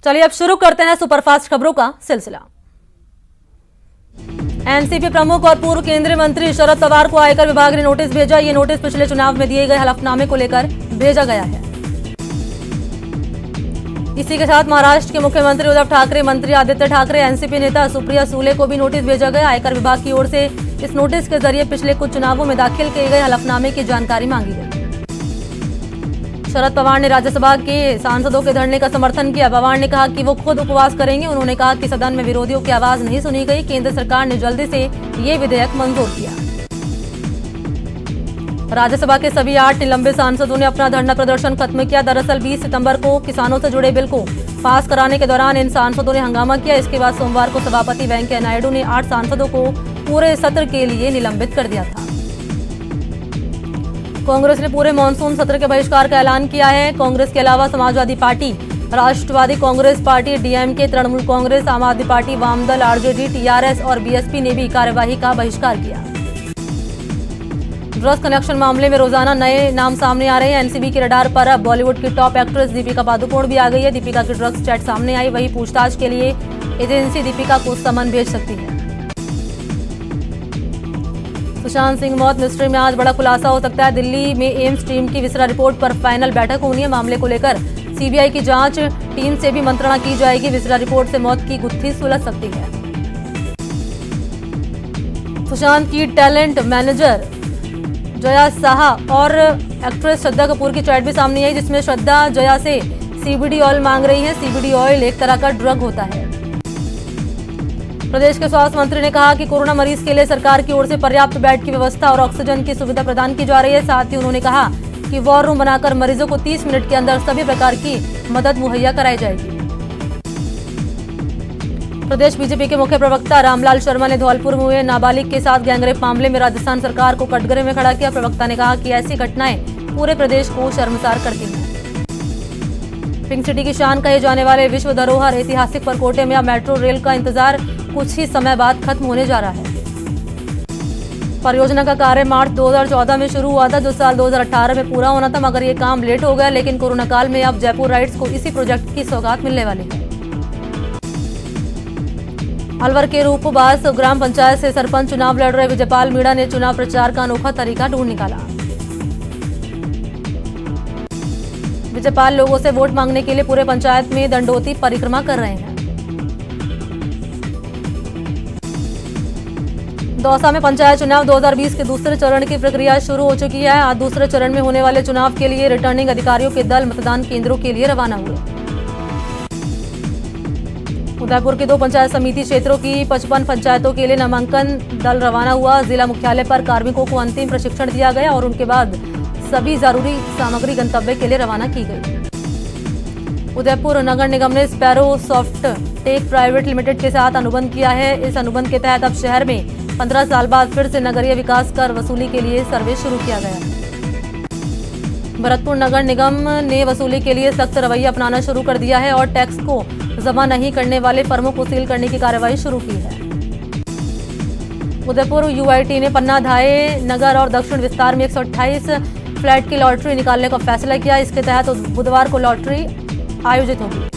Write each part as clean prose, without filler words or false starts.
चलिए अब शुरू करते हैं सुपरफास्ट खबरों का सिलसिला। एनसीपी प्रमुख और पूर्व केंद्रीय मंत्री शरद पवार को आयकर विभाग ने नोटिस भेजा। ये नोटिस पिछले चुनाव में दिए गए हलफनामे को लेकर भेजा गया है। इसी के साथ महाराष्ट्र के मुख्यमंत्री उद्धव ठाकरे, मंत्री आदित्य ठाकरे, एनसीपी नेता सुप्रिया सुले को भी नोटिस भेजा गया। आयकर विभाग की ओर से इस नोटिस के जरिए पिछले कुछ चुनावों में दाखिल किए गए हलफनामे की जानकारी मांगी गई। शरद पवार ने राज्यसभा के सांसदों के धरने का समर्थन किया। पवार ने कहा कि वो खुद उपवास करेंगे। उन्होंने कहा कि सदन में विरोधियों की आवाज नहीं सुनी गई। केंद्र सरकार ने जल्दी से ये विधेयक मंजूर किया। राज्यसभा के सभी 8 निलंबित सांसदों ने अपना धरना प्रदर्शन खत्म किया। दरअसल 20 सितंबर को किसानों से जुड़े बिल को पास कराने के दौरान इन सांसदों ने हंगामा किया। इसके बाद सोमवार को सभापति वेंकैया नायडू ने 8 सांसदों को पूरे सत्र के लिए निलंबित कर दिया था। कांग्रेस ने पूरे मानसून सत्र के बहिष्कार का ऐलान किया है। कांग्रेस के अलावा समाजवादी पार्टी, राष्ट्रवादी कांग्रेस पार्टी, डीएमके, तृणमूल कांग्रेस, आम आदमी पार्टी, वामदल, आरजेडी, टीआरएस और बीएसपी ने भी कार्यवाही का बहिष्कार किया। ड्रग्स कनेक्शन मामले में रोजाना नए नाम सामने आ रहे हैं। एनसीबी के रडार पर अब बॉलीवुड की टॉप एक्ट्रेस दीपिका पादुकोण भी आ गई है। दीपिका की ड्रग्स चैट सामने आई। वही पूछताछ के लिए एजेंसी दीपिका को समन भेज सकती है। सुशांत सिंह मौत मिस्ट्री में आज बड़ा खुलासा हो सकता है। दिल्ली में एम्स टीम की विसरा रिपोर्ट पर फाइनल बैठक होनी है। मामले को लेकर सीबीआई की जांच टीम से भी मंत्रणा की जाएगी। विसरा रिपोर्ट से मौत की गुत्थी सुलझ सकती है। सुशांत की टैलेंट मैनेजर जया साहा और एक्ट्रेस श्रद्धा कपूर की चैट भी सामने आई, जिसमें श्रद्धा जया से सीबीडी ऑयल मांग रही है। सीबीडी ऑयल एक तरह का ड्रग होता है। प्रदेश के स्वास्थ्य मंत्री ने कहा कि कोरोना मरीज के लिए सरकार की ओर से पर्याप्त बेड की व्यवस्था और ऑक्सीजन की सुविधा प्रदान की जा रही है। साथ ही उन्होंने कहा कि वॉर रूम बनाकर मरीजों को 30 मिनट के अंदर सभी प्रकार की मदद मुहैया कराई जाएगी। प्रदेश बीजेपी के मुख्य प्रवक्ता रामलाल शर्मा ने धौलपुर में हुए नाबालिग के साथ गैंगरेप मामले में राजस्थान सरकार को कटघरे में खड़ा किया। प्रवक्ता ने कहा कि ऐसी घटनाएं पूरे प्रदेश को शर्मसार करती हैं। पिंक सिटी की शान कहे जाने वाले विश्व धरोहर ऐतिहासिक परकोटे में अब मेट्रो रेल का इंतजार कुछ ही समय बाद खत्म होने जा रहा है। परियोजना का कार्य मार्च 2014 में शुरू हुआ था, जो साल 2018 में पूरा होना था, मगर ये काम लेट हो गया। लेकिन कोरोना काल में अब जयपुर राइट्स को इसी प्रोजेक्ट की सौगात मिलने वाली है। अलवर के रूपबास ग्राम पंचायत से सरपंच चुनाव लड़ रहे विजयपाल मीणा ने चुनाव प्रचार का अनोखा तरीका ढूंढ निकाला। विजयपाल लोगों से वोट मांगने के लिए पूरे पंचायत में दंडोती परिक्रमा कर रहे हैं। दौसा में पंचायत चुनाव 2020 के दूसरे चरण की प्रक्रिया शुरू हो चुकी है। आज दूसरे चरण में होने वाले चुनाव के लिए रिटर्निंग अधिकारियों के दल मतदान केंद्रों के लिए रवाना हुए। उदयपुर की 2 पंचायत समिति क्षेत्रों की 55 पंचायतों के लिए नामांकन दल रवाना हुआ। जिला मुख्यालय पर कार्मिकों को अंतिम प्रशिक्षण दिया गया और उनके बाद सभी जरूरी सामग्री गंतव्य के लिए रवाना की गई। उदयपुर नगर निगम ने sparrow soft tech private limited के साथ अनुबंध किया है। इस अनुबंध के तहत अब शहर में 15 साल बाद फिर से नगरीय विकास कर वसूली के लिए सर्वे शुरू किया गया है। भरतपुर नगर निगम ने वसूली के लिए सख्त रवैया अपनाना शुरू कर दिया है और टैक्स को जमा नहीं करने वाले फर्मों को सील करने की कार्रवाई शुरू की है। उदयपुर यूआईटी ने पन्ना, धाये नगर और दक्षिण विस्तार में 128 फ्लैट की लॉटरी निकालने का फैसला किया। इसके तहत बुधवार को लॉटरी आयोजित होगी।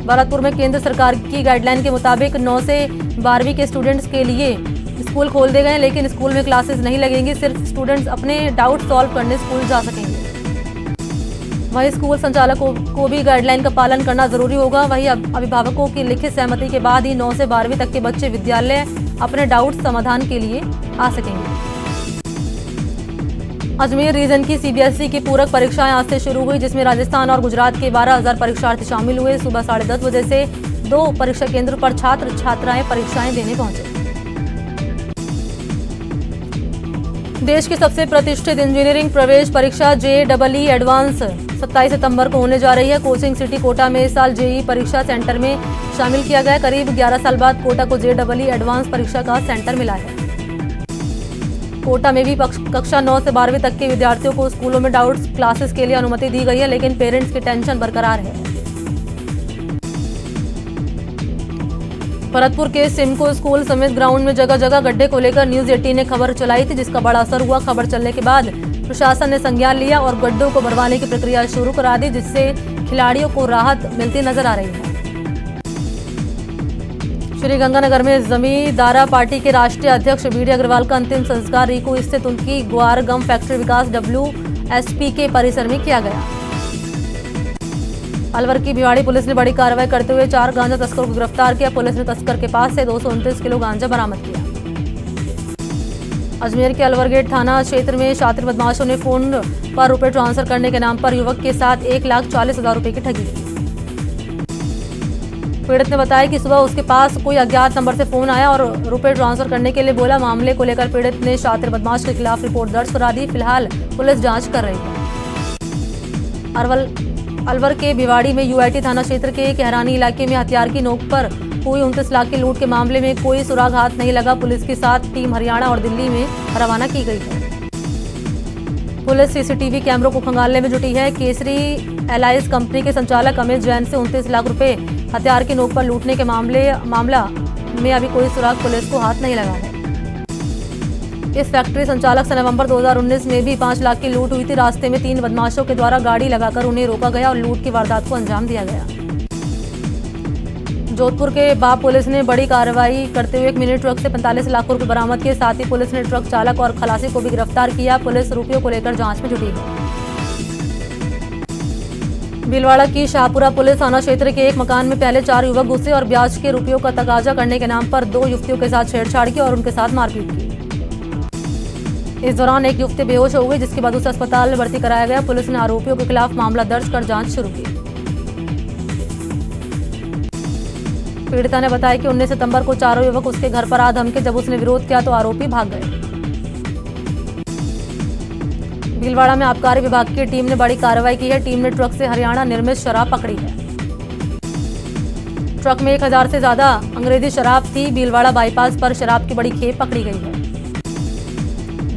भरतपुर में केंद्र सरकार की गाइडलाइन के मुताबिक 9 से 12वीं के स्टूडेंट्स के लिए स्कूल खोल दिए गए, लेकिन स्कूल में क्लासेस नहीं लगेंगी। सिर्फ स्टूडेंट्स अपने डाउट सॉल्व करने स्कूल जा सकेंगे। वहीं स्कूल संचालकों को भी गाइडलाइन का पालन करना जरूरी होगा। वहीं अभिभावकों की लिखित सहमति के बाद ही 9 से 12वीं तक के बच्चे विद्यालय अपने डाउट समाधान के लिए आ सकेंगे। अजमेर रीजन की सीबीएसई की पूरक परीक्षाएं आज से शुरू हुई, जिसमें राजस्थान और गुजरात के 12,000 परीक्षार्थी शामिल हुए। सुबह 10:30 बजे से 2 परीक्षा केंद्र पर छात्र छात्राएं परीक्षाएं देने पहुंचे। देश की सबसे प्रतिष्ठित इंजीनियरिंग प्रवेश परीक्षा जेईई एडवांस 27 सितंबर को होने जा रही है। कोचिंग सिटी कोटा में इस साल जेईई परीक्षा सेंटर में शामिल किया गया। करीब 11 साल बाद कोटा को जेईई एडवांस परीक्षा का सेंटर मिला है। कोटा में भी कक्षा 9 से 12वीं तक के विद्यार्थियों को स्कूलों में डाउट्स क्लासेस के लिए अनुमति दी गई है, लेकिन पेरेंट्स की टेंशन बरकरार है। भरतपुर के सिमको स्कूल समेत ग्राउंड में जगह जगह गड्ढे को लेकर न्यूज 18 ने खबर चलाई थी, जिसका बड़ा असर हुआ। खबर चलने के बाद प्रशासन ने संज्ञान लिया और गड्ढों को भरवाने की प्रक्रिया शुरू करा दी, जिससे खिलाड़ियों को राहत मिलती नजर आ रही है। श्रीगंगानगर में जमींदारा पार्टी के राष्ट्रीय अध्यक्ष बीडी अग्रवाल का अंतिम संस्कार रीको स्थित उनकी ग्वार गम फैक्ट्री विकास WSP के परिसर में किया गया। अलवर की भिवाड़ी पुलिस ने बड़ी कार्रवाई करते हुए 4 गांजा तस्करों को गिरफ्तार किया। पुलिस ने तस्कर के पास से 229 किलो गांजा बरामद किया। अजमेर के अलवर गेट थाना क्षेत्र में शातिर बदमाशों ने फोन पर रुपए ट्रांसफर करने के नाम पर युवक के साथ 1,40,000 रुपए की ठगी की। पीड़ित ने बताया कि सुबह उसके पास कोई अज्ञात नंबर से फोन आया और रुपए ट्रांसफर करने के लिए बोला। मामले को लेकर पीड़ित ने शातिर बदमाश के खिलाफ रिपोर्ट दर्ज करा दी। फिलहाल पुलिस जांच कर रही है। अलवर के भिवाड़ी में UIT थाना क्षेत्र के कहरानी इलाके में हथियार की नोक पर हुई 29 लाख की लूट के मामले में कोई सुराग हाथ नहीं लगा। पुलिस के साथ टीम हरियाणा और दिल्ली में रवाना की गई है। पुलिस CCTV कैमरों को खंगालने में जुटी है। केसरी एलायंस कंपनी के संचालक अमित जैन से 29 लाख रुपए हथियार की नोक पर लूटने के मामला में अभी कोई सुराग पुलिस को हाथ नहीं लगा है। इस फैक्ट्री संचालक से नवंबर 2019 में भी 5 लाख की लूट हुई थी। रास्ते में 3 बदमाशों के द्वारा गाड़ी लगाकर उन्हें रोका गया और लूट की वारदात को अंजाम दिया गया। जोधपुर के बाप पुलिस ने बड़ी कार्रवाई करते हुए एक मिनी ट्रक से 45 लाख रुपए बरामद किए। साथ ही पुलिस ने ट्रक चालक और खलासी को भी गिरफ्तार किया। पुलिस रुपयों को लेकर जांच में जुटी है। भीलवाड़ा की शाहपुरा पुलिस थाना क्षेत्र के एक मकान में पहले 4 युवक घुसे और ब्याज के रुपयों का तगाजा करने के नाम पर 2 युवतियों के साथ छेड़छाड़ की और उनके साथ मारपीट की। इस दौरान एक युवती बेहोश हो गई, जिसके बाद उसे अस्पताल में भर्ती कराया गया। पुलिस ने आरोपियों के खिलाफ मामला दर्ज कर जांच शुरू की। पीड़िता ने बताया कि 19 सितंबर को 4 युवक उसके घर पर आ धमके। जब उसने विरोध किया तो आरोपी भाग गए। भीलवाड़ा में आबकारी विभाग की टीम ने बड़ी कार्रवाई की है। टीम ने ट्रक से हरियाणा निर्मित शराब पकड़ी है। ट्रक में 1000 से ज्यादा अंग्रेजी शराब थी। भीलवाड़ा बाईपास पर शराब की बड़ी खेप पकड़ी गई है।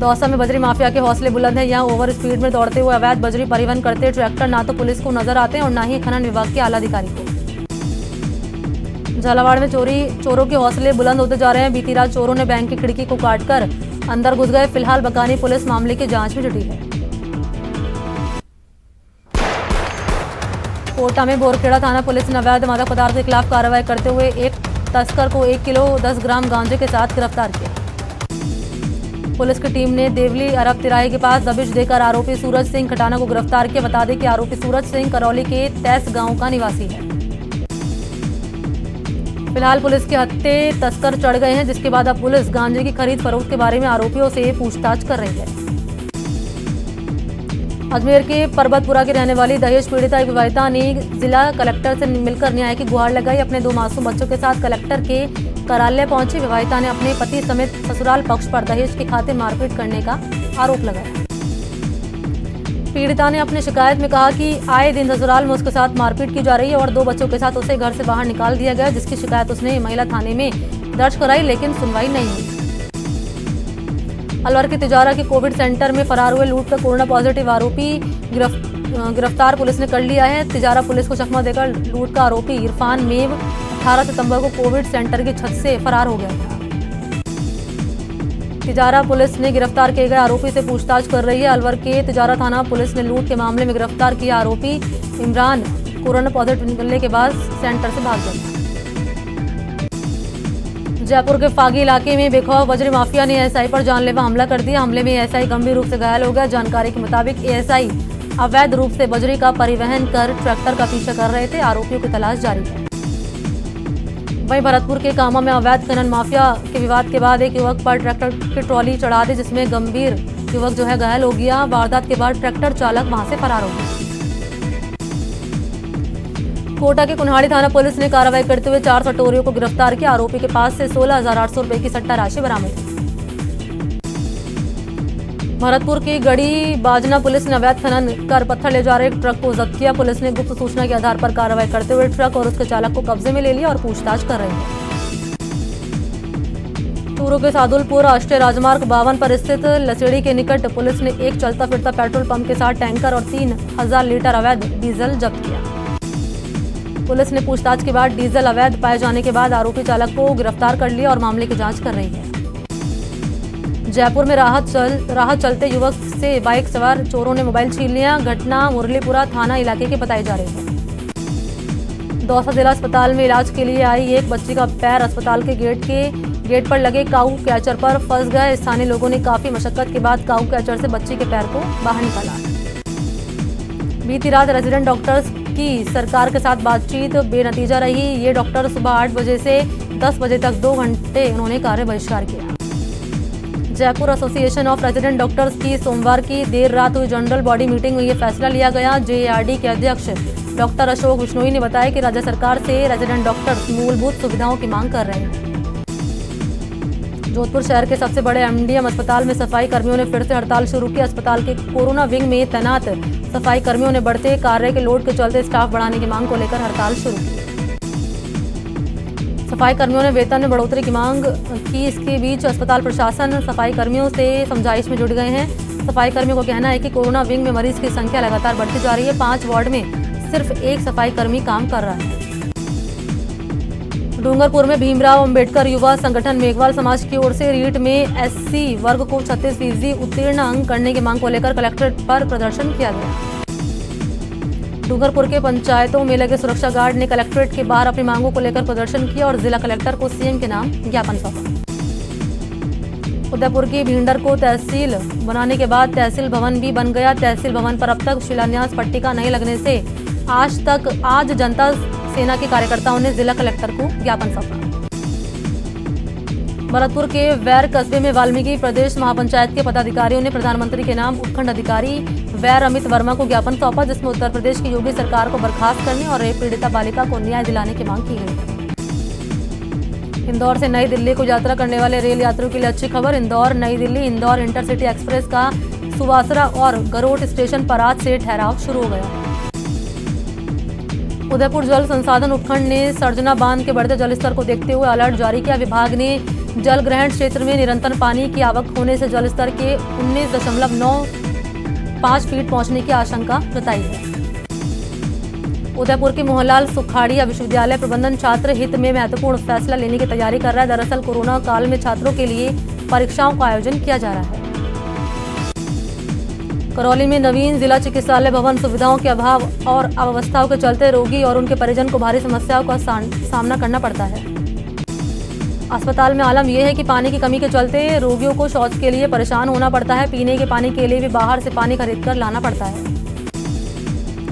दौसा में बजरी माफिया के हौसले बुलंद हैं। यहाँ ओवर स्पीड में दौड़ते हुए अवैध बजरी परिवहन करते ट्रैक्टर ना तो पुलिस को नजर आते हैं और ना ही खनन विभाग के आला अधिकारी को। झालावाड़ में चोरों के हौसले बुलंद होते जा रहे हैं। बीती रात चोरों ने बैंक की खिड़की को काटकर अंदर घुस गए। फिलहाल बकानी पुलिस मामले की जांच में जुटी है। कोटा में बोरखेड़ा थाना पुलिस ने अवैध मादक पदार्थ के खिलाफ कार्रवाई करते हुए एक तस्कर को 1 किलो 10 ग्राम गांजे के साथ गिरफ्तार किया। पुलिस की टीम ने देवली अरब तिराहे के पास दबिश देकर आरोपी सूरज सिंह खटाना को गिरफ्तार किया। बता दें कि आरोपी सूरज सिंह करौली के तैस गांव का निवासी है। फिलहाल पुलिस के हत्थे तस्कर चढ़ गए हैं, जिसके बाद अब पुलिस गांजे की खरीद फरोख्त के बारे में आरोपियों से पूछताछ कर रही है। अजमेर के परबतपुरा की रहने वाली दहेज पीड़िता एक विवाहिता ने जिला कलेक्टर से मिलकर न्याय की गुहार लगाई। अपने 2 मासूम बच्चों के साथ कलेक्टर के कार्यालय पहुंची विवाहिता ने अपने पति समेत ससुराल पक्ष पर दहेज के खातिर मारपीट करने का आरोप लगाया। पीड़िता ने अपनी शिकायत में कहा कि आए दिन ससुराल में उसके साथ मारपीट की जा रही है और 2 बच्चों के साथ उसे घर से बाहर निकाल दिया गया, जिसकी शिकायत उसने महिला थाने में दर्ज कराई, लेकिन सुनवाई नहीं हुई। अलवर के तिजारा के कोविड सेंटर में फरार हुए लूट का कोरोना पॉजिटिव आरोपी गिरफ्तार पुलिस ने कर लिया है। तिजारा पुलिस को चकमा देकर लूट का आरोपी इरफान मेव 18 सितंबर को कोविड सेंटर की छत से फरार हो गया था। तिजारा पुलिस ने गिरफ्तार किए गए आरोपी से पूछताछ कर रही है। अलवर के तिजारा थाना पुलिस ने लूट के मामले में गिरफ्तार किया आरोपी इमरान कोरोना पॉजिटिव निकलने के बाद सेंटर से भाग गया। जयपुर के फागी इलाके में बेखौफ बजरी माफिया ने एएसआई पर जानलेवा हमला कर दिया। हमले में एएसआई गंभीर रूप से घायल हो गया। जानकारी के मुताबिक एएसआई अवैध रूप से बजरी का परिवहन कर ट्रैक्टर का पीछा कर रहे थे। आरोपियों की तलाश जारी है। वहीं भरतपुर के कामा में अवैध खनन माफिया के विवाद के बाद एक युवक पर ट्रैक्टर की ट्रॉली चढ़ा दी, जिसमें गंभीर युवक घायल हो गया। वारदात के बाद ट्रैक्टर चालक वहां से फरार हो गया। कोटा के कुन्हाड़ी थाना पुलिस ने कार्रवाई करते हुए 4 सटोरियों को गिरफ्तार किया। आरोपी के पास से 16,800 रुपए की सट्टा राशि बरामद हुई। भरतपुर की गड़ी बाजना पुलिस ने अवैध खनन कर पत्थर ले जा रहे एक ट्रक को जब्त किया। पुलिस ने गुप्त सूचना के आधार पर कार्रवाई करते हुए ट्रक और उसके चालक को कब्जे में ले लिया और पूछताछ कर रही है। चूरू के सादुलपुर राष्ट्रीय राजमार्ग 52 पर स्थित लसेड़ी के निकट पुलिस ने एक चलता फिरता पेट्रोल पंप के साथ टैंकर और 3000 लीटर अवैध डीजल जब्त किया। पुलिस ने पूछताछ के बाद डीजल अवैध पाए जाने के बाद आरोपी चालक को गिरफ्तार कर लिया और मामले की जांच कर रही है। जयपुर में राह चलते युवक से बाइक सवार चोरों ने मोबाइल छीन लिया। घटना मुरलीपुरा थाना इलाके की बताई जा रही है। दौसा जिला अस्पताल में इलाज के लिए आई एक बच्ची का पैर अस्पताल के गेट पर लगे काऊ कैचर पर फंस गए। स्थानीय लोगों ने काफी मशक्कत के बाद काऊ कैचर से बच्ची के पैर को बाहर निकाला। बीती रात रेजिडेंट डॉक्टर्स की सरकार के साथ बातचीत बेनतीजा रही। ये डॉक्टर सुबह 8 बजे से 10 बजे तक 2 घंटे उन्होंने कार्य बहिष्कार किया। Jaipur association of resident doctors की सोमवार की देर रात हुई जनरल बॉडी मीटिंग में ये फैसला लिया गया। जेएआरडी के अध्यक्ष डॉक्टर अशोक बिश्नोई ने बताया कि राज्य सरकार से रेजिडेंट डॉक्टर्स मूलभूत सुविधाओं की मांग कर रहे हैं। जोधपुर शहर के सबसे बड़े एमडीएम अस्पताल में सफाई कर्मियों ने फिर से हड़ताल शुरू की। अस्पताल के कोरोना विंग में तैनात सफाई कर्मियों ने बढ़ते कार्य के लोड के चलते स्टाफ बढ़ाने की मांग को लेकर हड़ताल शुरू की। सफाई कर्मियों ने वेतन में बढ़ोतरी की मांग की। इसके बीच अस्पताल प्रशासन सफाई कर्मियों से समझाइश में जुट गए हैं। सफाई कर्मियों का कहना है कि कोरोना विंग में मरीज की संख्या लगातार बढ़ती जा रही है। 5 वार्ड में सिर्फ एक सफाई कर्मी काम कर रहा है। डूंगरपुर में भीमराव अंबेडकर युवा संगठन मेघवाल समाज की ओर से रीट में एससी वर्ग को 36% उत्तीर्ण अंक करने की मांग को लेकर कलेक्ट्रेट पर प्रदर्शन किया गया। डूंगरपुर के पंचायतों में लगे सुरक्षा गार्ड ने कलेक्ट्रेट के बाहर अपनी मांगों को लेकर प्रदर्शन किया और जिला कलेक्टर को सीएम के नाम ज्ञापन सौंपा। उदयपुर की भींडर को तहसील बनाने के बाद तहसील भवन भी बन गया। तहसील भवन पर अब तक शिलान्यास पट्टिका नहीं लगने से आज जनता सेना के कार्यकर्ताओं ने जिला कलेक्टर को ज्ञापन सौंपा। भरतपुर के वैर कस्बे में वाल्मीकि प्रदेश महापंचायत के पदाधिकारियों ने प्रधानमंत्री के नाम उपखंड अधिकारी वैर अमित वर्मा को ज्ञापन सौंपा, जिसमें उत्तर प्रदेश की योगी सरकार को बर्खास्त करने और रेप पीड़िता बालिका को न्याय दिलाने की मांग की गई। इंदौर से नई दिल्ली को यात्रा करने वाले रेल यात्रियों के लिए अच्छी खबर। इंदौर नई दिल्ली इंदौर इंटरसिटी एक्सप्रेस का सुवासरा और गरोट स्टेशन पर आज से ठहराव शुरू हो गया। उदयपुर जल संसाधन उपखंड ने सरजना बांध के बढ़ते जलस्तर को देखते हुए अलर्ट जारी किया। विभाग ने जल ग्रहण क्षेत्र में निरंतर पानी की आवक होने से जलस्तर के 19.95 फीट पहुंचने की आशंका जताई है। उदयपुर के मोहनलाल सुखाड़िया विश्वविद्यालय प्रबंधन छात्र हित में महत्वपूर्ण फैसला लेने की तैयारी कर रहा है। दरअसल कोरोना काल में छात्रों के लिए परीक्षाओं का आयोजन किया जा रहा है। करौली में नवीन जिला चिकित्सालय भवन सुविधाओं के अभाव और अव्यवस्थाओं के चलते रोगी और उनके परिजन को भारी समस्याओं का सामना करना पड़ता है। अस्पताल में आलम यह है कि पानी की कमी के चलते रोगियों को शौच के लिए परेशान होना पड़ता है। पीने के पानी के लिए भी बाहर से पानी खरीदकर लाना पड़ता है।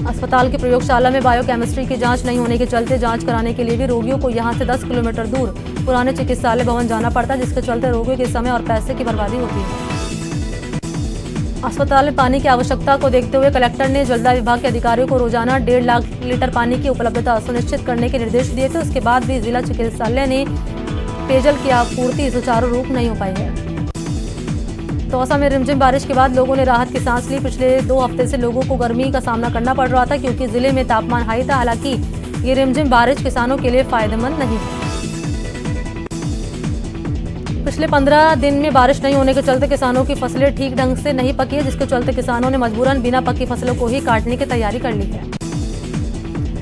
अस्पताल की प्रयोगशाला में बायोकेमिस्ट्री की जांच नहीं होने के चलते जांच कराने के लिए भी रोगियों को यहां से 10 किलोमीटर दूर पुराने चिकित्सालय भवन जाना पड़ता है, जिसके चलते रोगियों के समय और पैसे की बर्बादी होती है। अस्पताल में पानी की आवश्यकता को देखते हुए कलेक्टर ने जलदाय विभाग के अधिकारियों को रोजाना 1.5 लाख लीटर पानी की उपलब्धता सुनिश्चित करने के निर्देश दिए थे। उसके बाद भी जिला चिकित्सालय ने पेयजल की आपूर्ति सुचारू रूप नहीं हो पाई है। दौसा में रिमझिम बारिश के बाद लोगों ने राहत की सांस ली। पिछले 2 हफ्ते से लोगों को गर्मी का सामना करना पड़ रहा था, क्योंकि जिले में तापमान हाई था। हालांकि ये रिमझिम बारिश किसानों के लिए फायदेमंद नहीं है। पिछले 15 दिन में बारिश नहीं होने के चलते किसानों की फसलें ठीक ढंग से नहीं पकी है, जिसके चलते किसानों ने मजबूरन बिना पकी फसलों को ही काटने की तैयारी कर ली है।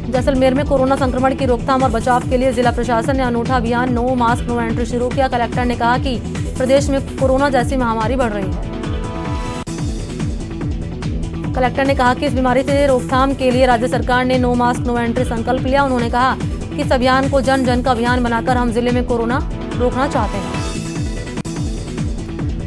जैसलमेर में कोरोना संक्रमण की रोकथाम और बचाव के लिए जिला प्रशासन ने अनूठा अभियान नो मास्क नो एंट्री शुरू किया। कलेक्टर ने कहा कि प्रदेश में कोरोना जैसी महामारी बढ़ रही है। कलेक्टर ने कहा कि इस बीमारी से रोकथाम के लिए राज्य सरकार ने नो मास्क नो एंट्री संकल्प लिया। उन्होंने कहा कि इस अभियान को जन जन का अभियान बनाकर हम जिले में कोरोना रोकना चाहते हैं।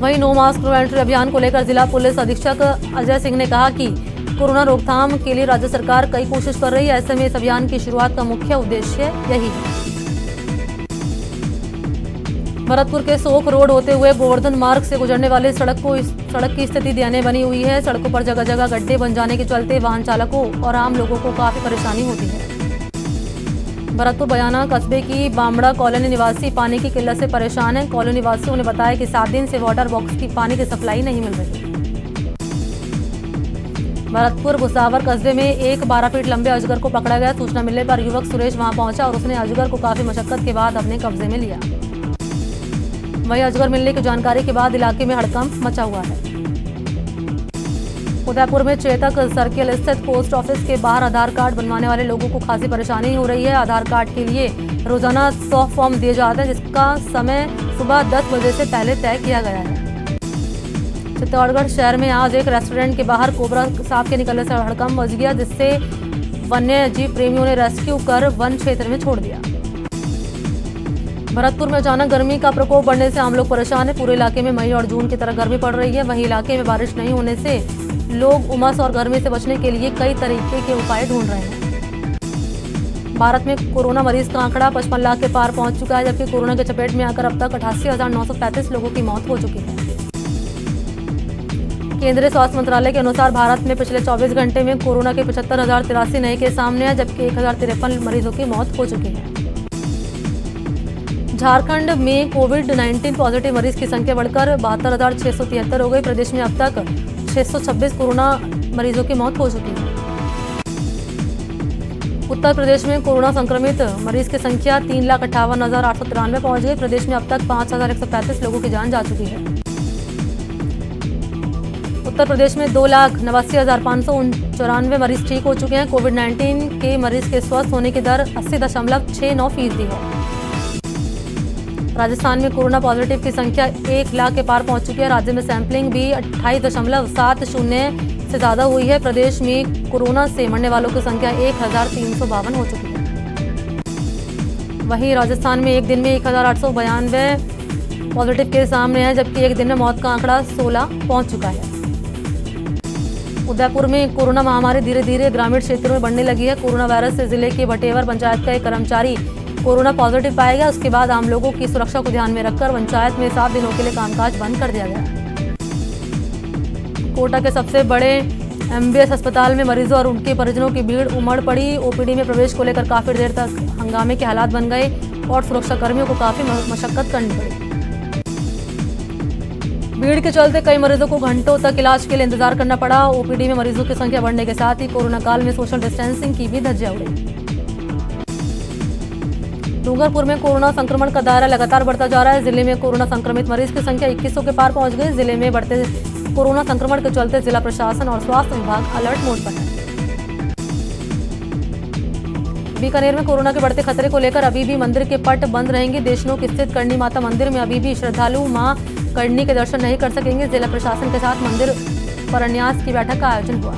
वहीं नो मास्क नो एंट्री अभियान को लेकर जिला पुलिस अधीक्षक अजय सिंह ने कहा कि कोरोना रोकथाम के लिए राज्य सरकार कई कोशिश कर रही है। ऐसे में इस अभियान की शुरुआत का मुख्य उद्देश्य यही है। भरतपुर के सोक रोड होते हुए गोवर्धन मार्ग से गुजरने वाले सड़क की स्थिति दयनीय बनी हुई है। सड़कों पर जगह जगह गड्ढे बन जाने के चलते वाहन चालकों और आम लोगों को काफी परेशानी होती है। भरतपुर बयाना कस्बे की बामड़ा कॉलोनी निवासी पानी की किल्लत से परेशान है। कॉलोनी वासियों ने बताया कि 7 दिन से वाटर बॉक्स की पानी की सप्लाई नहीं मिल रही। भरतपुर भुसावर कस्बे में एक 12 फीट लंबे अजगर को पकड़ा गया। सूचना मिलने पर युवक सुरेश वहां पहुंचा और उसने अजगर को काफी मशक्कत के बाद अपने कब्जे में लिया। वहीं अजगर मिलने की जानकारी के बाद इलाके में हड़कंप मचा हुआ है। उदयपुर में चेतक सर्किल स्थित पोस्ट ऑफिस के बाहर आधार कार्ड बनवाने वाले लोगों को खासी परेशानी हो रही है। आधार कार्ड के लिए रोजाना 100 फॉर्म दिए जाते हैं, जिसका समय सुबह 10 बजे से पहले तय किया गया है। चित्तौड़गढ़ शहर में आज एक रेस्टोरेंट के बाहर कोबरा सांप के निकलने से हड़कंप मच गया, जिससे वन्य जीव प्रेमियों ने रेस्क्यू कर वन क्षेत्र में छोड़ दिया। भरतपुर में अचानक गर्मी का प्रकोप बढ़ने से आम लोग परेशान हैं। पूरे इलाके में मई और जून की तरह गर्मी पड़ रही है। वहीं इलाके में बारिश नहीं होने से लोग उमस और गर्मी से बचने के लिए कई तरीके के उपाय ढूंढ रहे हैं। भारत में कोरोना मरीज का आंकड़ा 55 लाख के पार पहुंच चुका है, जबकि कोरोना की चपेट में आकर अब तक 88,935 लोगों की मौत हो चुकी है। केंद्रीय स्वास्थ्य मंत्रालय के अनुसार भारत में पिछले 24 घंटे में कोरोना के 75,083 नए केस सामने आए, जबकि 1,053 मरीजों की मौत हो चुकी है। झारखंड में कोविड-19 पॉजिटिव मरीज की संख्या बढ़कर 72,673 हो गई। प्रदेश में अब तक 626 कोरोना मरीजों की मौत हो चुकी है। उत्तर प्रदेश में कोरोना संक्रमित मरीज की संख्या 3,58,893 पहुंच गई। प्रदेश में अब तक 5,135 लोगों की जान जा चुकी है। उत्तर प्रदेश में 2,89,594 मरीज ठीक हो चुके हैं। कोविड-19 के मरीज के स्वस्थ होने की दर 80.69% है। राजस्थान में कोरोना पॉजिटिव की संख्या 1 लाख के पार पहुंच चुकी है। राज्य में सैंपलिंग भी 28.70 से ज्यादा हुई है। प्रदेश में कोरोना से मरने वालों की संख्या 1,352 हो चुकी है। वहीं राजस्थान में एक दिन में 1,892 पॉजिटिव केस सामने हैं, जबकि एक दिन में मौत का आंकड़ा 16 पहुंच चुका है। उदयपुर में कोरोना महामारी धीरे धीरे ग्रामीण क्षेत्रों में बढ़ने लगी है। कोरोना वायरस से जिले के भटेवर पंचायत का एक कर्मचारी कोरोना पॉजिटिव पाया गया। उसके बाद आम लोगों की सुरक्षा को ध्यान में रखकर पंचायत में 7 दिनों के लिए कामकाज बंद कर दिया गया। कोटा के सबसे बड़े MBS अस्पताल में मरीजों और उनके परिजनों की भीड़ उमड़ पड़ी। ओपीडी में प्रवेश को लेकर काफी देर तक हंगामे के हालात बन गए और सुरक्षा कर्मियों को काफी मशक्कत करनी पड़ी। भीड़ के चलते कई मरीजों को घंटों तक इलाज के लिए इंतजार करना पड़ा। ओपीडी में मरीजों की संख्या बढ़ने के साथ ही कोरोना काल में सोशल डिस्टेंसिंग की भी धज्जियां उड़ी। डूंगरपुर में कोरोना संक्रमण का दायरा लगातार बढ़ता जा रहा है। जिले में कोरोना संक्रमित मरीज की संख्या 2100 के पार पहुंच गई। जिले में बढ़ते कोरोना संक्रमण के चलते जिला प्रशासन और स्वास्थ्य विभाग अलर्ट मोड पर है। बीकानेर में कोरोना के बढ़ते खतरे को लेकर अभी भी मंदिर के पट बंद रहेंगे। देशनोक स्थित करणी माता मंदिर में अभी भी श्रद्धालु मां करणी के दर्शन नहीं कर सकेंगे। जिला प्रशासन के साथ मंदिर परन्यास की बैठक का आयोजन हुआ।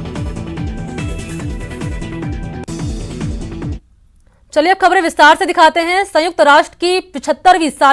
चलिए अब खबरें विस्तार से दिखाते हैं। संयुक्त राष्ट्र की 75वीं साल